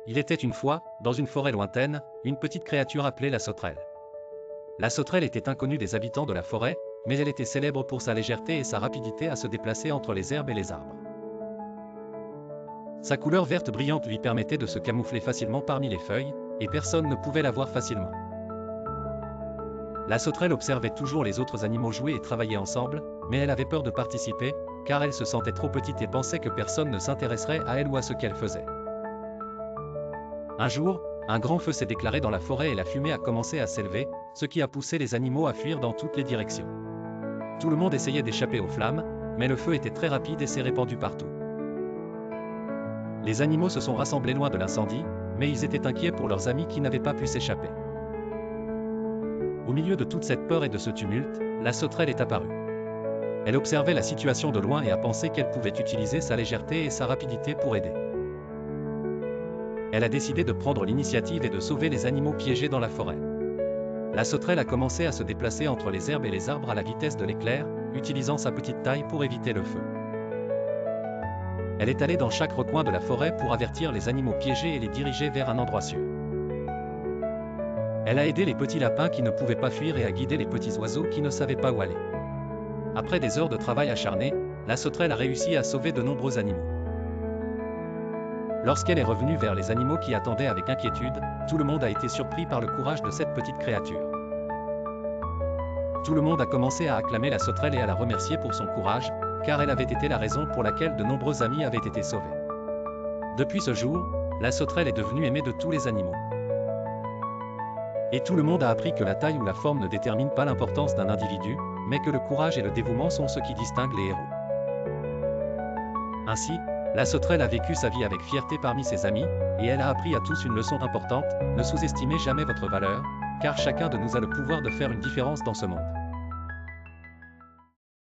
Il était une fois, dans une forêt lointaine, une petite créature appelée la sauterelle. La sauterelle était inconnue des habitants de la forêt, mais elle était célèbre pour sa légèreté et sa rapidité à se déplacer entre les herbes et les arbres. Sa couleur verte brillante lui permettait de se camoufler facilement parmi les feuilles, et personne ne pouvait la voir facilement. La sauterelle observait toujours les autres animaux jouer et travailler ensemble, mais elle avait peur de participer, car elle se sentait trop petite et pensait que personne ne s'intéresserait à elle ou à ce qu'elle faisait. Un jour, un grand feu s'est déclaré dans la forêt et la fumée a commencé à s'élever, ce qui a poussé les animaux à fuir dans toutes les directions. Tout le monde essayait d'échapper aux flammes, mais le feu était très rapide et s'est répandu partout. Les animaux se sont rassemblés loin de l'incendie, mais ils étaient inquiets pour leurs amis qui n'avaient pas pu s'échapper. Au milieu de toute cette peur et de ce tumulte, la sauterelle est apparue. Elle observait la situation de loin et a pensé qu'elle pouvait utiliser sa légèreté et sa rapidité pour aider. Elle a décidé de prendre l'initiative et de sauver les animaux piégés dans la forêt. La sauterelle a commencé à se déplacer entre les herbes et les arbres à la vitesse de l'éclair, utilisant sa petite taille pour éviter le feu. Elle est allée dans chaque recoin de la forêt pour avertir les animaux piégés et les diriger vers un endroit sûr. Elle a aidé les petits lapins qui ne pouvaient pas fuir et a guidé les petits oiseaux qui ne savaient pas où aller. Après des heures de travail acharné, la sauterelle a réussi à sauver de nombreux animaux. Lorsqu'elle est revenue vers les animaux qui attendaient avec inquiétude, tout le monde a été surpris par le courage de cette petite créature. Tout le monde a commencé à acclamer la sauterelle et à la remercier pour son courage, car elle avait été la raison pour laquelle de nombreux amis avaient été sauvés. Depuis ce jour, la sauterelle est devenue aimée de tous les animaux. Et tout le monde a appris que la taille ou la forme ne déterminent pas l'importance d'un individu, mais que le courage et le dévouement sont ce qui distinguent les héros. Ainsi, la sauterelle a vécu sa vie avec fierté parmi ses amis, et elle a appris à tous une leçon importante: ne sous-estimez jamais votre valeur, car chacun de nous a le pouvoir de faire une différence dans ce monde.